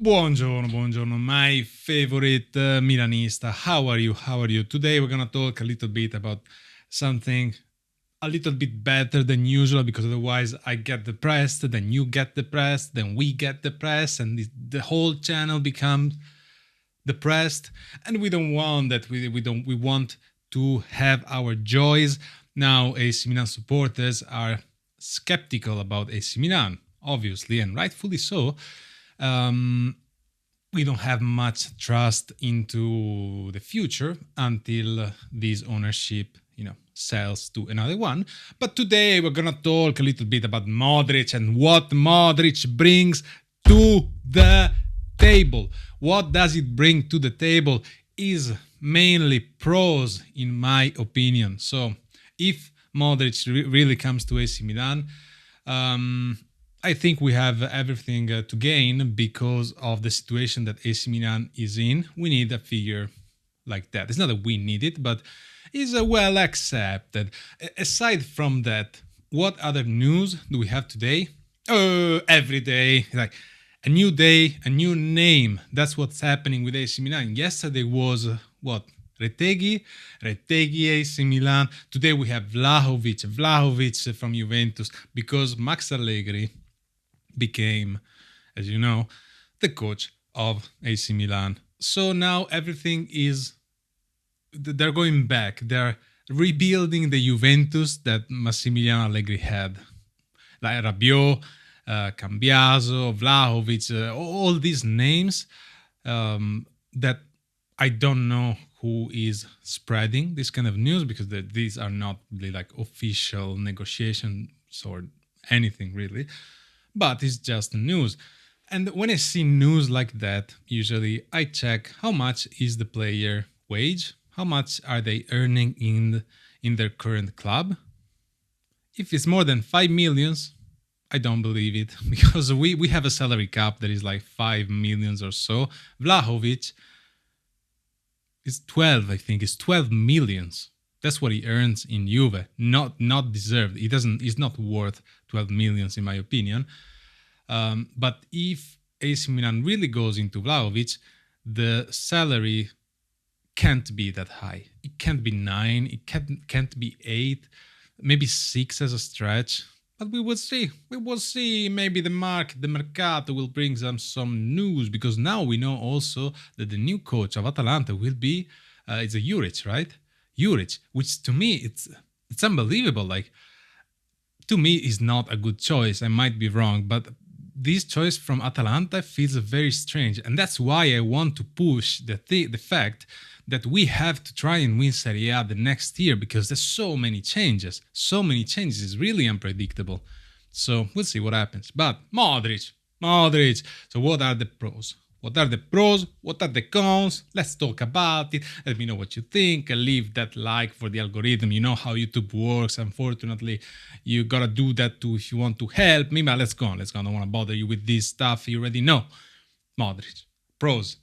Buongiorno, my favorite Milanista. How are you? How are you? Today we're gonna talk a little bit about something a little bit better than usual because otherwise I get depressed, then you get depressed, then we get depressed, and the whole channel becomes depressed. And we don't want that. We want to have our joys. Now, AC Milan supporters are skeptical about AC Milan, obviously, and rightfully so. We don't have much trust into the future until this ownership, sells to another one. But today we're gonna talk a little bit about Modric and what Modric brings to the table. What does it bring to the table is mainly pros, in my opinion. So if Modric really comes to AC Milan, I think we have everything to gain because of the situation that AC Milan is in. We need a figure like that. It's not that we need it, but it's well accepted. Aside from that, what other news do we have today? Every day, like a new day, a new name. That's what's happening with AC Milan. Yesterday was what? Retegui AC Milan. Today we have Vlahovic from Juventus, because Max Allegri became, as you know, the coach of AC Milan. So now everything is, they're going back. They're rebuilding the Juventus that Massimiliano Allegri had. Like Rabiot, Cambiaso, Vlahovic, all these names that I don't know who is spreading this kind of news, because these are not really like official negotiations or anything really. But it's just news. And when I see news like that, usually I check how much is the player wage, how much are they earning in their current club. If it's more than 5 millions, I don't believe it, because we have a salary cap that is like 5 millions or so. Vlahovic is 12, I think, is 12 millions. That's what he earns in Juve. Not deserved. He's not worth 12 millions in my opinion. But if AC Milan really goes into Vlahovic, the salary can't be that high. It can't be 9. It can't be 8. Maybe 6 as a stretch. But we will see. We will see. Maybe the Mercato will bring some news, because now we know also that the new coach of Atalanta will be it's a Juric, right? Juric, which to me it's unbelievable. Like, to me is not a good choice. I might be wrong, but this choice from Atalanta feels very strange, and that's why I want to push the fact that we have to try and win Serie A the next year, because there's so many changes. It's really unpredictable. So we'll see what happens. But Modric. So what are the pros? What are the pros? What are the cons? Let's talk about it. Let me know what you think. Leave that like for the algorithm. You know how YouTube works. Unfortunately, you gotta do that too if you want to help me. But let's go on. I don't want to bother you with this stuff. You already know. Modric. Pros.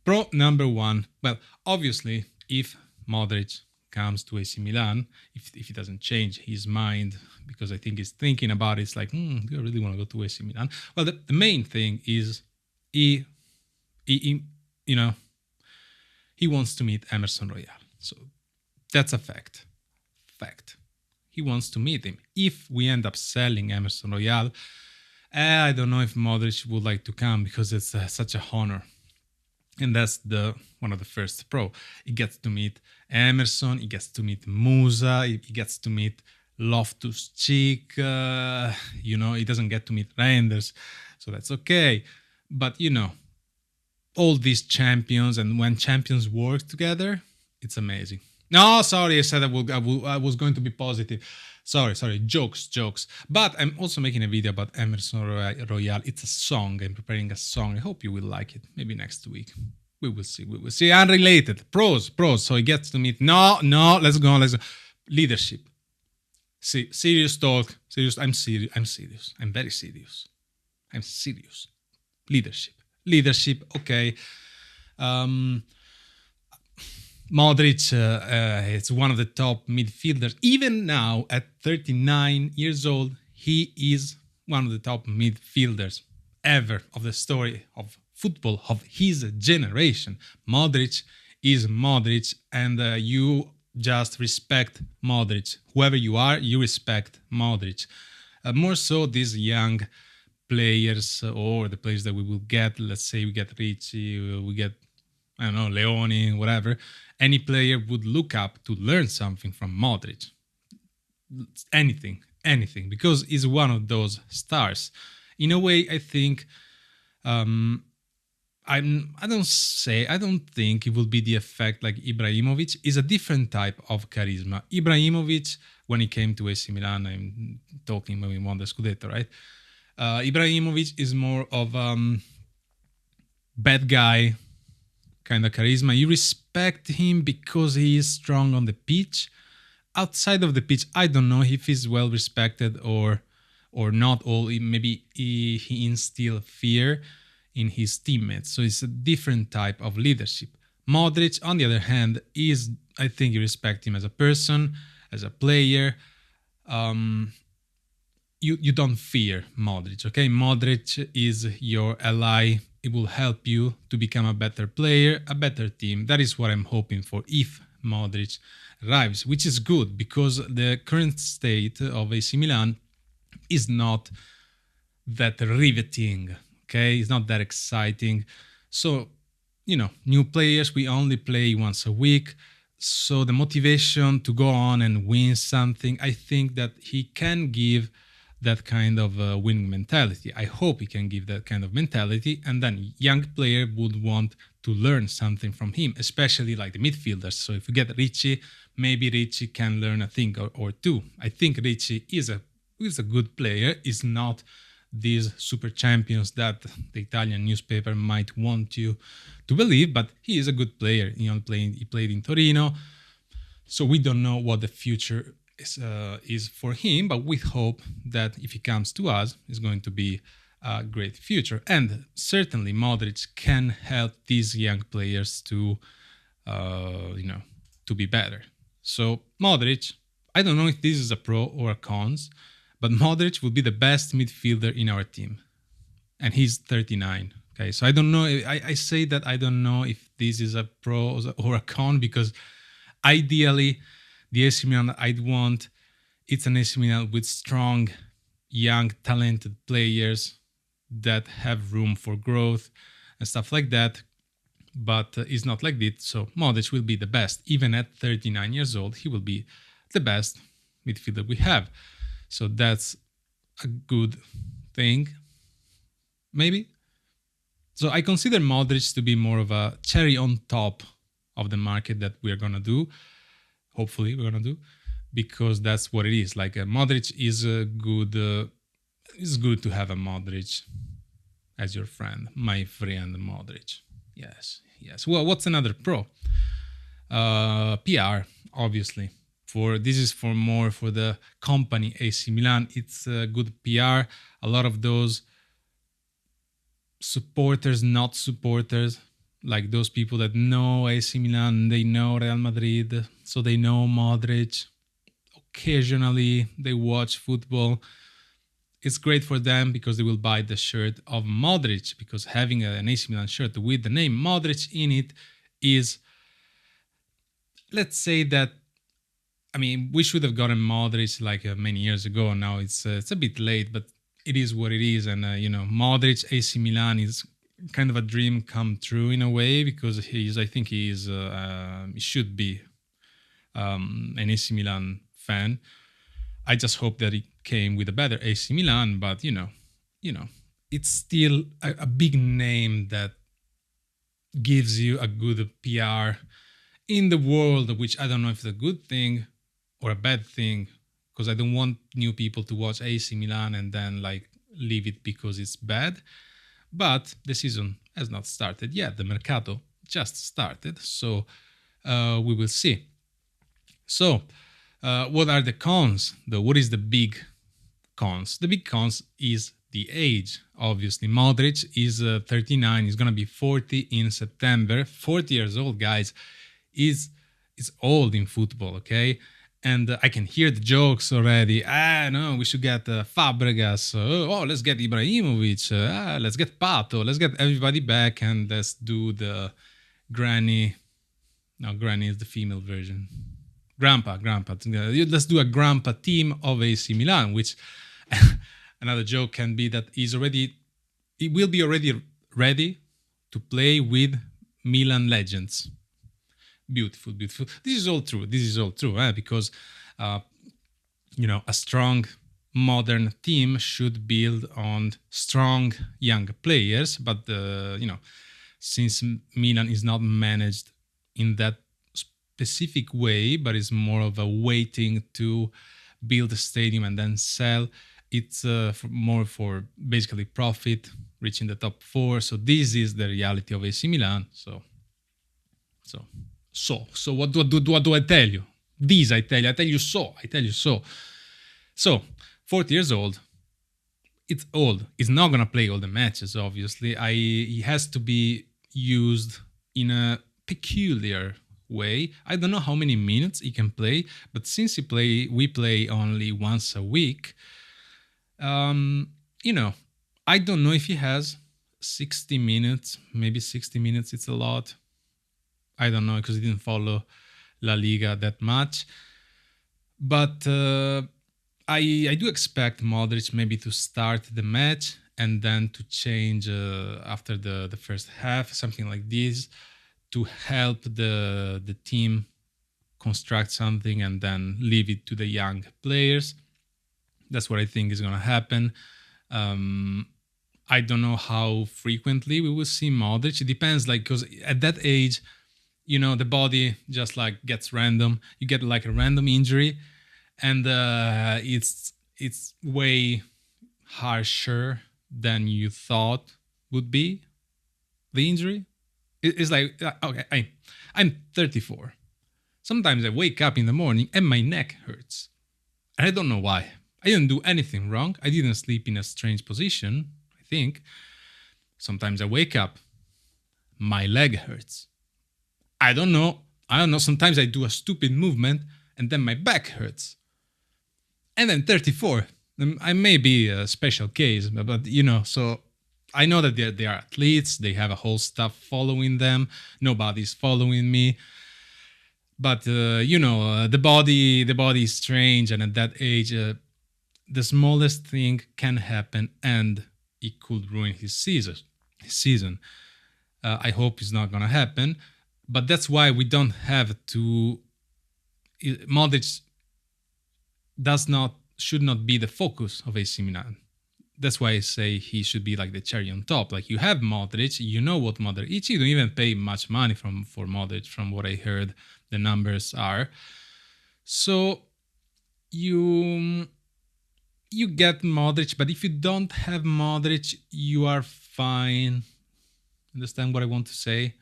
Pro number 1. Well, obviously, if Modric comes to AC Milan, if he doesn't change his mind, because I think he's thinking about it, it's like, do I really want to go to AC Milan? Well, the main thing is he wants to meet Emerson Royal. So that's a fact. He wants to meet him. If we end up selling Emerson Royal, I don't know if Modric would like to come, because it's such a honor. And that's one of the first pro. He gets to meet Emerson, he gets to meet Musa, he gets to meet Loftus-Cheek, he doesn't get to meet Reijnders, so that's okay. But all these champions, and when champions work together, it's amazing. No, sorry, I said I was going to be positive. Sorry, jokes. But I'm also making a video about Emerson Royal. It's a song. I'm preparing a song. I hope you will like it. Maybe next week. We will see. Unrelated. Pros. So he gets to meet. No. Let's go. Leadership. See, serious talk. I'm serious. I'm very serious. I'm serious. Leadership. Okay. Modric is one of the top midfielders. Even now, at 39 years old, he is one of the top midfielders ever of the story of football of his generation. Modric is Modric, and you just respect Modric. Whoever you are, you respect Modric. More so these young players or the players that we will get. Let's say we get Ricci, we get, I don't know, Leone, whatever. Any player would look up to learn something from Modric. Anything, because he's one of those stars. In a way, I think I don't think it will be the effect like Ibrahimovic. Is a different type of charisma. Ibrahimovic, when he came to AC Milan, I'm talking when we won the Scudetto, right? Ibrahimovic is more of bad guy kind of charisma. You respect him because he is strong on the pitch. Outside of the pitch, I don't know if he's well respected or not. Or maybe he instill fear in his teammates. So it's a different type of leadership. Modric, on the other hand, I think you respect him as a person, as a player. You don't fear Modric, okay? Modric is your ally. It will help you to become a better player, a better team. That is what I'm hoping for if Modric arrives, which is good because the current state of AC Milan is not that riveting, okay? It's not that exciting. So, new players, we only play once a week. So the motivation to go on and win something, I think that he can give that kind of winning mentality. I hope he can give that kind of mentality, and then young player would want to learn something from him, especially like the midfielders. So if you get Ricci, maybe Ricci can learn a thing or two. I think Ricci is a good player. Is not these super champions that the Italian newspaper might want you to believe, but he is a good player. He played in Torino, so we don't know what the future is for him, but we hope that if he comes to us, it's going to be a great future. And certainly Modric can help these young players to be better. So Modric, I don't know if this is a pro or a cons, but Modric will be the best midfielder in our team. And he's 39. Okay, so I don't know. I say that I don't know if this is a pro or a con because ideally, the AC Milan I'd want, it's an AC Milan with strong, young, talented players that have room for growth and stuff like that. But it's not like this. So Modric will be the best. Even at 39 years old, he will be the best midfielder we have. So that's a good thing, maybe. So I consider Modric to be more of a cherry on top of the market that we're going to do. Hopefully we're going to do, because that's what it is. Like Modric is good. It's good to have a Modric as your friend. My friend Modric. Yes. Well, what's another pro? PR, obviously. This is for the company AC Milan. It's good PR. A lot of those supporters, not supporters, like those people that know AC Milan, they know Real Madrid, so they know Modric. Occasionally, they watch football. It's great for them because they will buy the shirt of Modric, because having an AC Milan shirt with the name Modric in it is, let's say that, we should have gotten Modric like many years ago. Now it's a bit late, but it is what it is. And, Modric, AC Milan is kind of a dream come true in a way, because he should be an AC Milan fan. I just hope that he came with a better AC Milan, but it's still a big name that gives you a good PR in the world, which I don't know if it's a good thing or a bad thing, because I don't want new people to watch AC Milan and then leave it because it's bad. But the season has not started yet. The Mercato just started, so we will see. So, what are the cons, though? What is the big cons? The big cons is the age, obviously. Modric is 39. He's going to be 40 in September. 40 years old, guys, is old in football, okay? And I can hear the jokes already. No, we should get Fabregas. Let's get Ibrahimovic. Let's get Pato. Let's get everybody back and let's do the granny. No, granny is the female version. Grandpa. Let's do a grandpa team of AC Milan, which another joke can be that it will be already ready to play with Milan legends. Beautiful. This is all true, because a strong modern team should build on strong young players. But since Milan is not managed in that specific way, but is more of a waiting to build a stadium and then sell, it's more for basically profit, reaching the top 4. So this is the reality of AC Milan. So what do I tell you? I tell you so. So 40 years old. It's old. He's not gonna play all the matches. Obviously, he has to be used in a peculiar way. I don't know how many minutes he can play, but since we play only once a week. I don't know if he has 60 minutes. Maybe 60 minutes. It's a lot. I don't know because he didn't follow La Liga that much. But I do expect Modric maybe to start the match and then to change after the first half, something like this, to help the team construct something and then leave it to the young players. That's what I think is going to happen. I don't know how frequently we will see Modric. It depends, because at that age, the body just gets random. You get a random injury, and it's way harsher than you thought would be the injury. It's okay, I'm 34. Sometimes I wake up in the morning and my neck hurts. And I don't know why. I didn't do anything wrong. I didn't sleep in a strange position, I think. Sometimes I wake up, my leg hurts. I don't know. Sometimes I do a stupid movement and then my back hurts. And I'm 34. I may be a special case, but so I know that they are athletes. They have a whole staff following them. Nobody's following me. But the body is strange, and at that age, the smallest thing can happen, and it could ruin his season. I hope it's not gonna happen, but that's why we don't have to. Modric should not be the focus of AC Milan. That's why I say he should be like the cherry on top. You have Modric, you know what Modric. You don't even pay much money for Modric, from what I heard. The numbers are. So you get Modric, but if you don't have Modric, you are fine. Understand what I want to say?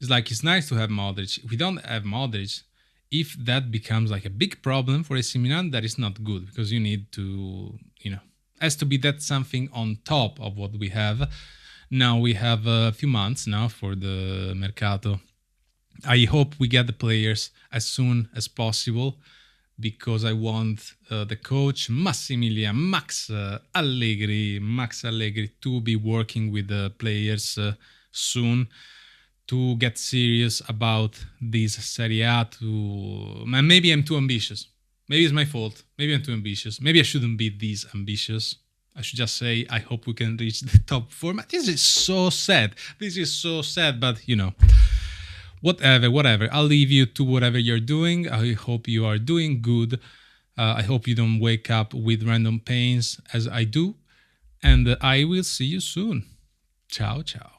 It's nice to have Modric. If we don't have Modric, if that becomes a big problem for AC Milan, that is not good, because you need to, has to be that something on top of what we have. Now we have a few months now for the Mercato. I hope we get the players as soon as possible, because I want the coach Max Allegri to be working with the players soon, to get serious about this Serie A. Maybe I'm too ambitious. Maybe it's my fault. Maybe I'm too ambitious. Maybe I shouldn't be this ambitious. I should just say, I hope we can reach the top 4. This is so sad. But whatever. I'll leave you to whatever you're doing. I hope you are doing good. I hope you don't wake up with random pains as I do. And I will see you soon. Ciao, ciao.